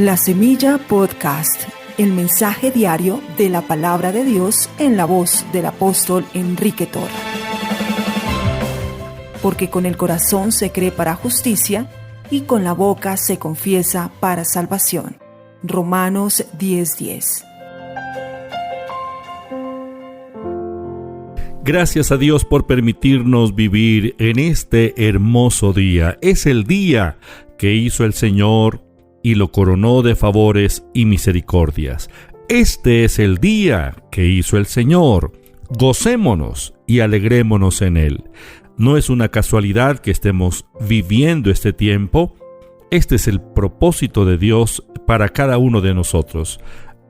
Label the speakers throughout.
Speaker 1: La Semilla Podcast, el mensaje diario de la palabra de Dios en la voz del apóstol Enrique Torra. Porque con el corazón se cree para justicia y con la boca se confiesa para salvación. Romanos 10:10.
Speaker 2: Gracias a Dios por permitirnos vivir en este hermoso día. Es el día que hizo el Señor y lo coronó de favores y misericordias. Este es el día que hizo el Señor. Gocémonos y alegrémonos en Él. No es una casualidad que estemos viviendo este tiempo. Este es el propósito de Dios para cada uno de nosotros.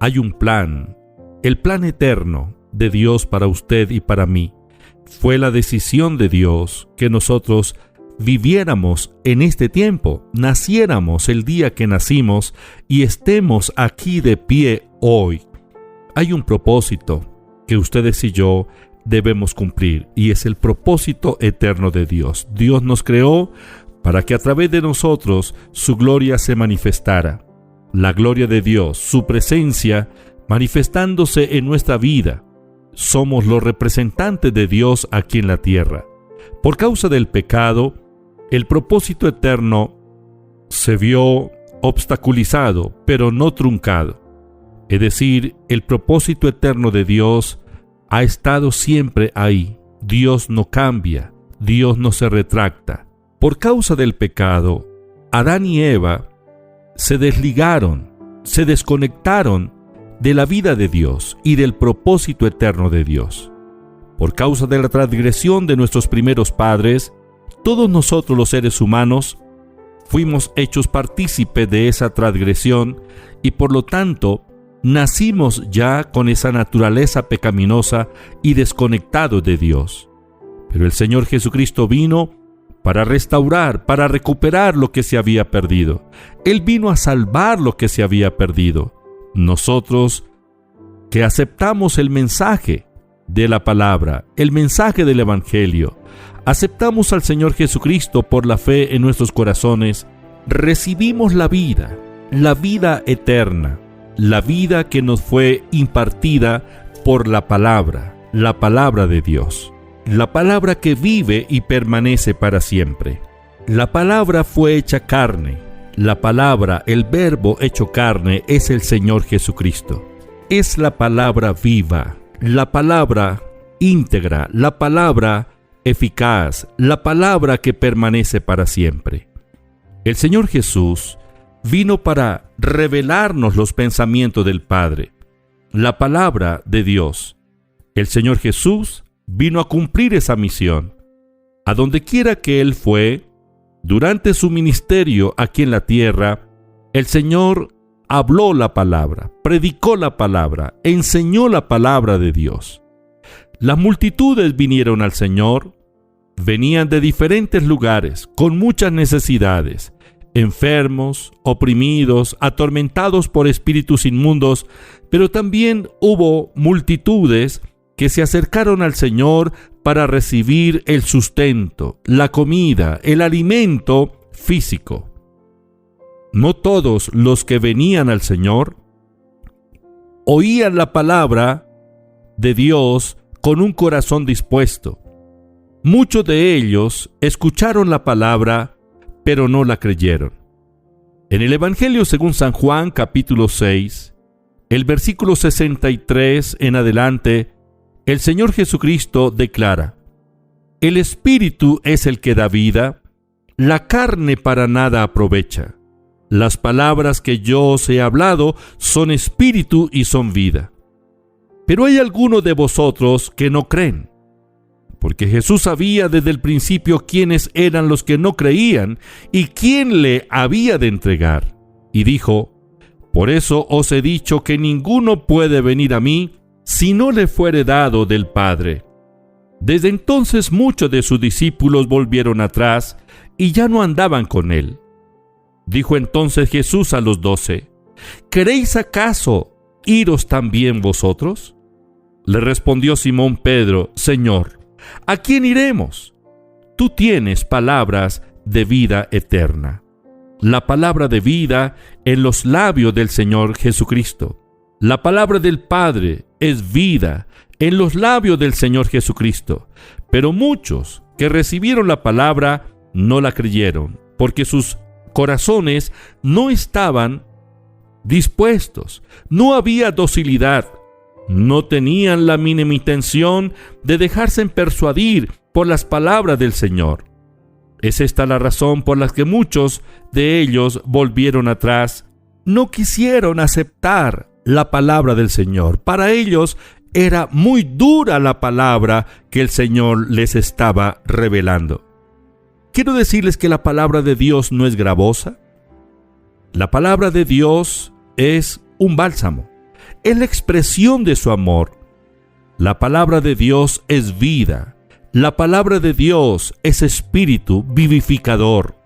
Speaker 2: Hay un plan, el plan eterno de Dios para usted y para mí. Fue la decisión de Dios que nosotros viviéramos en este tiempo, naciéramos el día que nacimos y estemos aquí de pie hoy. Hay un propósito que ustedes y yo debemos cumplir y es el propósito eterno de Dios. Dios nos creó para que a través de nosotros su gloria se manifestara. La gloria de Dios, su presencia manifestándose en nuestra vida. Somos los representantes de Dios aquí en la tierra. Por causa del pecado, el propósito eterno se vio obstaculizado, pero no truncado. Es decir, el propósito eterno de Dios ha estado siempre ahí. Dios no cambia, Dios no se retracta. Por causa del pecado, Adán y Eva se desligaron, se desconectaron de la vida de Dios y del propósito eterno de Dios. Por causa de la transgresión de nuestros primeros padres, todos nosotros los seres humanos fuimos hechos partícipes de esa transgresión y por lo tanto nacimos ya con esa naturaleza pecaminosa y desconectados de Dios. Pero el Señor Jesucristo vino para restaurar, para recuperar lo que se había perdido. Él vino a salvar lo que se había perdido. Nosotros que aceptamos el mensaje de la palabra, el mensaje del Evangelio, aceptamos al Señor Jesucristo por la fe en nuestros corazones, recibimos la vida eterna, la vida que nos fue impartida por la palabra de Dios, la palabra que vive y permanece para siempre. La palabra fue hecha carne, la palabra, el verbo hecho carne es el Señor Jesucristo. Es la palabra viva, la palabra íntegra, la palabra eficaz, la palabra que permanece para siempre. El Señor Jesús vino para revelarnos los pensamientos del Padre, la palabra de Dios. El Señor Jesús vino a cumplir esa misión. A donde quiera que Él fue, durante su ministerio aquí en la tierra, el Señor habló la palabra, predicó la palabra, enseñó la palabra de Dios. Las multitudes vinieron al Señor, venían de diferentes lugares, con muchas necesidades, enfermos, oprimidos, atormentados por espíritus inmundos, pero también hubo multitudes que se acercaron al Señor para recibir el sustento, la comida, el alimento físico. No todos los que venían al Señor oían la palabra de Dios con un corazón dispuesto. Muchos de ellos escucharon la palabra, pero no la creyeron. En el Evangelio según San Juan, capítulo 6, el versículo 63 en adelante, el Señor Jesucristo declara: el Espíritu es el que da vida, la carne para nada aprovecha. Las palabras que yo os he hablado son espíritu y son vida. Pero hay algunos de vosotros que no creen. Porque Jesús sabía desde el principio quiénes eran los que no creían y quién le había de entregar. Y dijo: por eso os he dicho que ninguno puede venir a mí si no le fuere dado del Padre. Desde entonces muchos de sus discípulos volvieron atrás y ya no andaban con él. Dijo entonces Jesús a los 12: ¿queréis acaso iros también vosotros? Le respondió Simón Pedro: Señor, ¿a quién iremos? Tú tienes palabras de vida eterna. la palabra de vida en los labios del Señor Jesucristo. La palabra del Padre es vida en los labios del Señor Jesucristo. Pero muchos que recibieron la palabra no la creyeron, porque sus corazones no estaban dispuestos, no había docilidad, no tenían la mínima intención de dejarse persuadir por las palabras del Señor. Es esta la razón por la que muchos de ellos volvieron atrás. No quisieron aceptar la palabra del Señor. Para ellos era muy dura la palabra que el Señor les estaba revelando. Quiero decirles que la palabra de Dios no es gravosa. La palabra de Dios es un bálsamo. Es la expresión de su amor. La palabra de Dios es vida. La palabra de Dios es espíritu vivificador.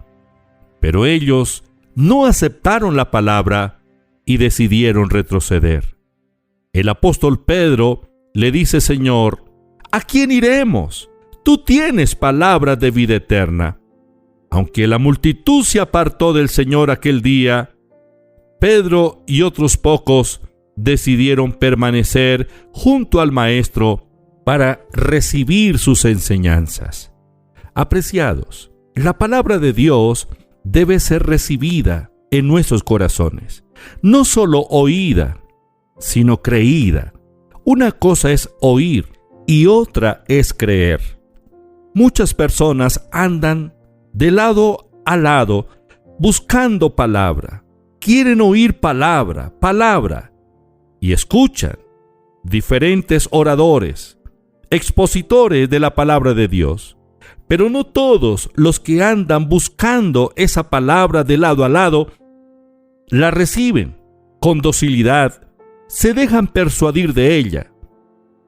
Speaker 2: Pero ellos no aceptaron la palabra y decidieron retroceder. El apóstol Pedro le dice: Señor, ¿a quién iremos? Tú tienes palabras de vida eterna. Aunque la multitud se apartó del Señor aquel día, Pedro y otros pocos decidieron permanecer junto al Maestro para recibir sus enseñanzas. Apreciados, la palabra de Dios debe ser recibida en nuestros corazones, no solo oída, sino creída. Una cosa es oír y otra es creer. Muchas personas andan de lado a lado buscando palabra, quieren oír palabra, y escuchan diferentes oradores, expositores de la palabra de Dios. Pero no todos los que andan buscando esa palabra de lado a lado la reciben con docilidad, se dejan persuadir de ella.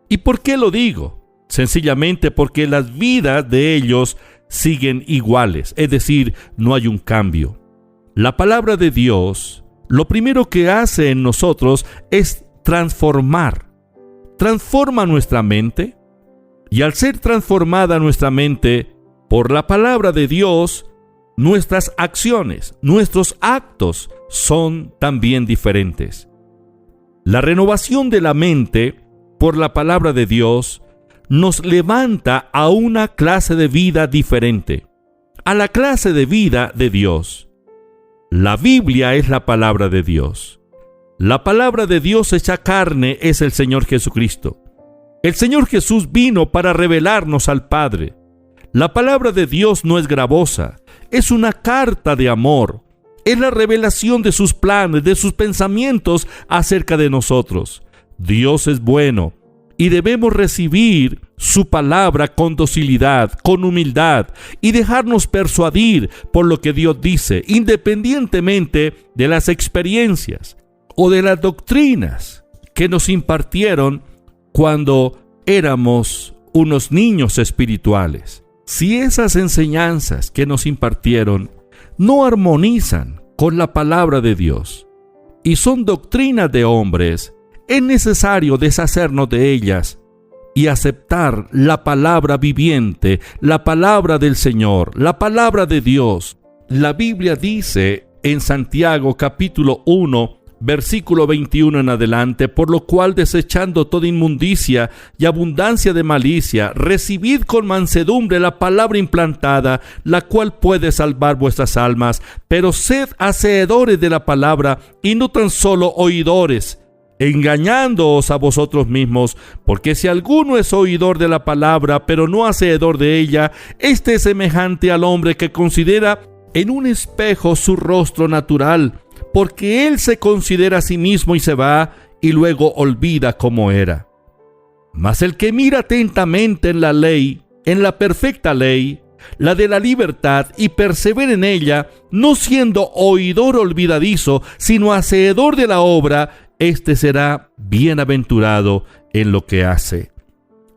Speaker 2: ¿Y por qué lo digo? Sencillamente porque las vidas de ellos siguen iguales, es decir, no hay un cambio. La palabra de Dios, lo primero que hace en nosotros es transforma nuestra mente, y al ser transformada nuestra mente por la palabra de Dios, nuestras acciones, nuestros actos son también diferentes. La renovación de la mente por la palabra de Dios nos levanta a una clase de vida diferente, a la clase de vida de Dios. La Biblia es la palabra de Dios. La palabra de Dios hecha carne es el Señor Jesucristo. El Señor Jesús vino para revelarnos al Padre. La palabra de Dios no es gravosa, es una carta de amor. Es la revelación de sus planes, de sus pensamientos acerca de nosotros. Dios es bueno y debemos recibir su palabra con docilidad, con humildad y dejarnos persuadir por lo que Dios dice, independientemente de las experiencias o de las doctrinas que nos impartieron cuando éramos unos niños espirituales. Si esas enseñanzas que nos impartieron no armonizan con la palabra de Dios y son doctrinas de hombres, es necesario deshacernos de ellas y aceptar la palabra viviente, la palabra del Señor, la palabra de Dios. La Biblia dice en Santiago capítulo 1, versículo 21 en adelante: por lo cual, desechando toda inmundicia y abundancia de malicia, recibid con mansedumbre la palabra implantada, la cual puede salvar vuestras almas. Pero sed hacedores de la palabra y no tan solo oidores, engañándoos a vosotros mismos, porque si alguno es oidor de la palabra, pero no hacedor de ella, este es semejante al hombre que considera en un espejo su rostro natural, porque él se considera a sí mismo y se va, y luego olvida cómo era. Mas el que mira atentamente en la ley, en la perfecta ley, la de la libertad, y persevera en ella, no siendo oidor olvidadizo, sino hacedor de la obra, este será bienaventurado en lo que hace.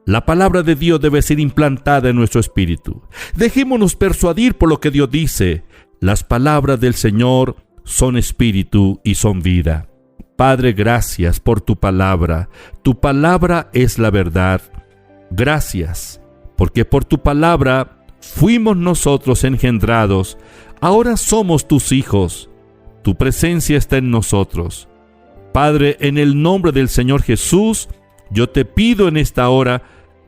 Speaker 2: La palabra de Dios debe ser implantada en nuestro espíritu. Dejémonos persuadir por lo que Dios dice. Las palabras del Señor son espíritu y son vida. Padre, gracias por tu palabra. Tu palabra es la verdad. Gracias, porque por tu palabra fuimos nosotros engendrados Ahora somos tus hijos. Tu presencia está en nosotros. Padre, en el nombre del Señor Jesús, yo te pido en esta hora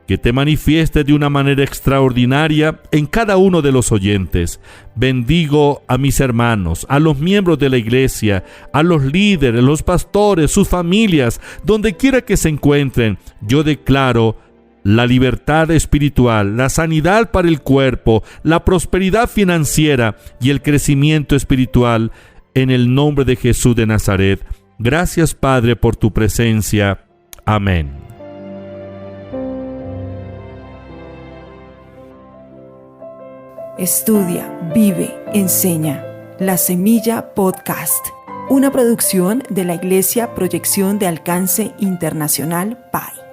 Speaker 2: que te manifiestes de una manera extraordinaria en cada uno de los oyentes. Bendigo a mis hermanos, a los miembros de la iglesia, a los líderes, los pastores, sus familias, donde quiera que se encuentren. Yo declaro la libertad espiritual, la sanidad para el cuerpo, la prosperidad financiera y el crecimiento espiritual en el nombre de Jesús de Nazaret. Gracias, Padre, por tu presencia. Amén.
Speaker 1: Estudia, vive, enseña. La Semilla Podcast, una producción de la Iglesia Proyección de Alcance Internacional PAI.